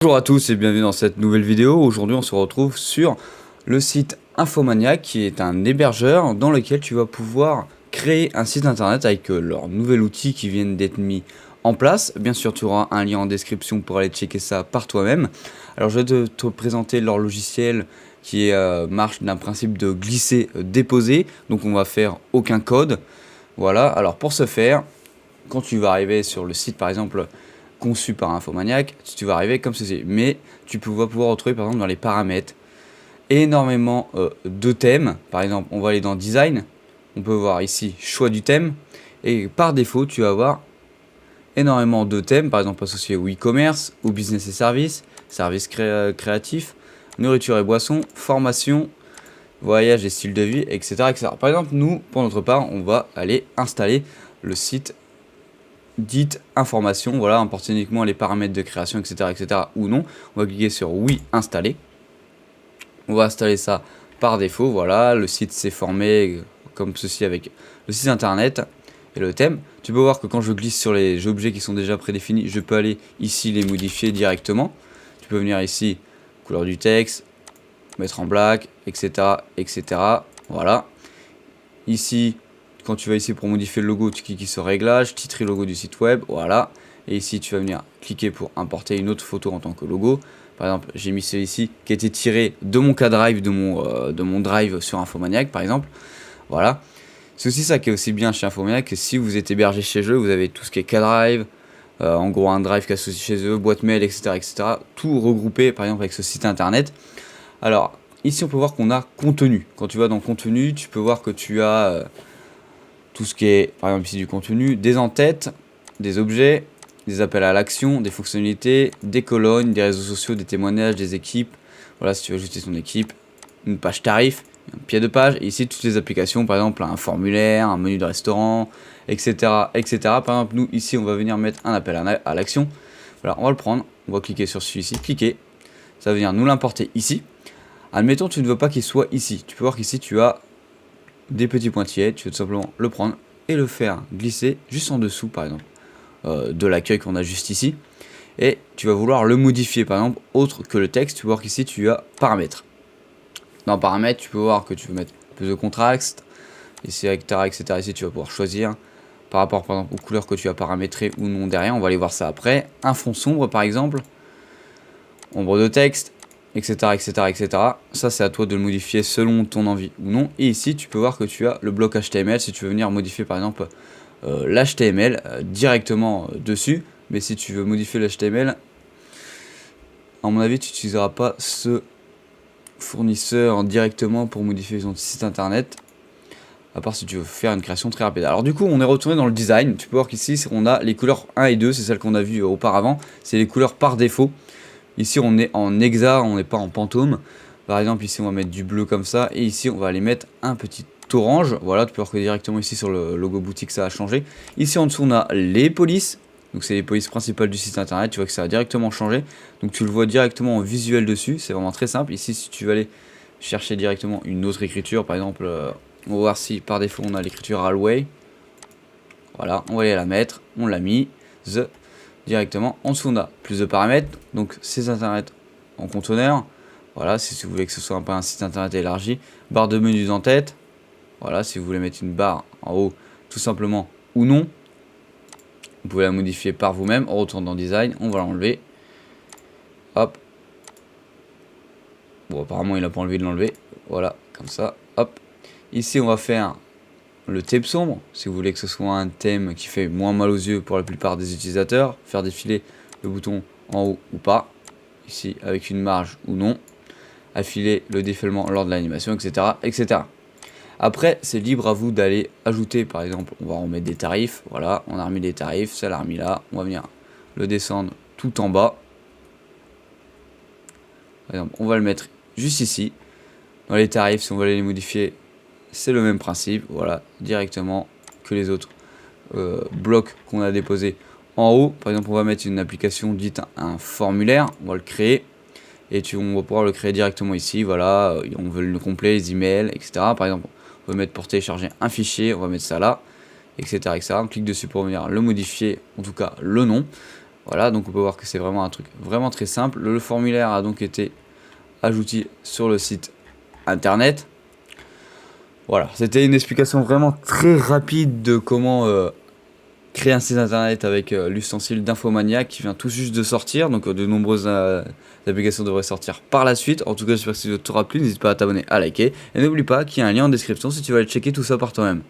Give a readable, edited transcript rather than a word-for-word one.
Bonjour à tous et bienvenue dans cette nouvelle vidéo. Aujourd'hui on se retrouve sur le site Infomaniac qui est un hébergeur dans lequel tu vas pouvoir créer un site internet avec leur nouvel outil qui vient d'être mis en place. Bien sûr tu auras un lien en description pour aller checker ça par toi-même. Alors je vais te présenter leur logiciel qui marche d'un principe de glisser-déposer. Donc on va faire aucun code. Voilà, alors pour ce faire, quand tu vas arriver sur le site par exemple conçu par Infomaniac, tu vas arriver comme ceci. Mais tu vas pouvoir retrouver par exemple dans les paramètres énormément de thèmes. Par exemple, on va aller dans Design, on peut voir ici choix du thème, et par défaut, tu vas avoir énormément de thèmes, par exemple associés au e-commerce, au business et services, services créatifs, nourriture et boissons, formation, voyage et style de vie, etc., etc. Par exemple, nous, pour notre part, on va aller installer le site dite information, voilà, importe uniquement les paramètres de création, etc., etc., ou non. On va cliquer sur oui, installer. On va installer ça par défaut, voilà, le site s'est formé comme ceci avec le site internet et le thème. Tu peux voir que quand je glisse sur les objets qui sont déjà prédéfinis, je peux aller ici les modifier directement. Tu peux venir ici, couleur du texte, mettre en black, etc., etc., voilà. Ici, quand tu vas ici pour modifier le logo, tu cliques sur réglage, titre et logo du site web, voilà. Et ici, tu vas venir cliquer pour importer une autre photo en tant que logo. Par exemple, j'ai mis celui-ci qui a été tiré de mon cas drive, de mon drive sur Infomaniac, par exemple. Voilà. C'est aussi ça qui est aussi bien chez Infomaniac, que si vous êtes hébergé chez eux, vous avez tout ce qui est cas drive, en gros un drive qui est associé chez eux, boîte mail, etc., etc. Tout regroupé, par exemple, avec ce site internet. Alors, ici, on peut voir qu'on a contenu. Quand tu vas dans contenu, tu peux voir que tu as tout ce qui est, par exemple ici, du contenu, des en-têtes, des objets, des appels à l'action, des fonctionnalités, des colonnes, des réseaux sociaux, des témoignages, des équipes. Voilà, si tu veux ajouter ton équipe, une page tarif, un pied de page, et ici toutes les applications, par exemple un formulaire, un menu de restaurant, etc., etc. Par exemple, nous ici, on va venir mettre un appel à l'action. Voilà, on va le prendre, on va cliquer sur celui-ci, cliquer, ça va venir nous l'importer ici. Admettons, tu ne veux pas qu'il soit ici. Tu peux voir qu'ici, tu as des petits pointillés. Tu veux tout simplement le prendre et le faire glisser juste en dessous, par exemple, de l'accueil qu'on a juste ici. Et tu vas vouloir le modifier, par exemple, autre que le texte. Tu peux voir qu'ici, tu as paramètres. Dans paramètres, tu peux voir que tu veux mettre plus de contraste, ici, etc., etc. Ici, tu vas pouvoir choisir par rapport, par exemple, aux couleurs que tu as paramétrées ou non derrière. On va aller voir ça après. Un fond sombre, par exemple. Ombre de texte, etc., etc., etc. Ça, c'est à toi de le modifier selon ton envie ou non. Et ici, tu peux voir que tu as le bloc HTML si tu veux venir modifier, par exemple, l'HTML directement dessus. Mais si tu veux modifier l'HTML, à mon avis, tu n'utiliseras pas ce fournisseur directement pour modifier ton site internet, à part si tu veux faire une création très rapide. Alors du coup, on est retourné dans le design. Tu peux voir qu'ici, on a les couleurs 1 et 2, c'est celles qu'on a vues auparavant. C'est les couleurs par défaut. Ici, on est en hexa, on n'est pas en pantôme. Par exemple, ici, on va mettre du bleu comme ça. Et ici, on va aller mettre un petit orange. Voilà, tu peux voir que directement ici, sur le logo boutique, ça a changé. Ici, en dessous, on a les polices. Donc, c'est les polices principales du site internet. Tu vois que ça a directement changé. Donc, tu le vois directement en visuel dessus. C'est vraiment très simple. Ici, si tu veux aller chercher directement une autre écriture, par exemple, on va voir si par défaut, on a l'écriture Alway. Voilà, on va aller la mettre. On l'a mis. Directement. En dessous, on a plus de paramètres. Donc, site internet en conteneur. Voilà, si vous voulez que ce soit un site internet élargi. Barre de menu d'en-tête. Voilà, si vous voulez mettre une barre en haut, tout simplement, ou non. Vous pouvez la modifier par vous-même. On retourne dans Design. On va l'enlever. Hop. Bon, apparemment, il n'a pas enlevé de l'enlever. Voilà, comme ça. Hop. Ici, on va faire le thème sombre, si vous voulez que ce soit un thème qui fait moins mal aux yeux pour la plupart des utilisateurs. Faire défiler le bouton en haut ou pas, ici avec une marge ou non. Affiler le défilement lors de l'animation, etc., etc. Après, c'est libre à vous d'aller ajouter, par exemple, on va remettre des tarifs. Voilà, on a remis des tarifs, ça l'a remis là. On va venir le descendre tout en bas. Par exemple, on va le mettre juste ici. Dans les tarifs, si on veut les modifier, c'est le même principe, voilà, directement que les autres blocs qu'on a déposés en haut. Par exemple, on va mettre une application dite un formulaire, on va le créer, et on va pouvoir le créer directement ici, voilà, on veut le complet, les emails, etc. Par exemple, on va mettre pour télécharger un fichier, on va mettre ça là, etc., etc. On clique dessus pour venir le modifier, en tout cas le nom. Voilà, donc on peut voir que c'est vraiment un truc vraiment très simple. Le formulaire a donc été ajouté sur le site internet. Voilà, c'était une explication vraiment très rapide de comment créer un site internet avec l'ustensile d'Infomaniac qui vient tout juste de sortir. Donc de nombreuses applications devraient sortir par la suite. En tout cas, j'espère que ça t'aura plu. N'hésite pas à t'abonner, à liker. Et n'oublie pas qu'il y a un lien en description si tu veux aller checker tout ça par toi-même.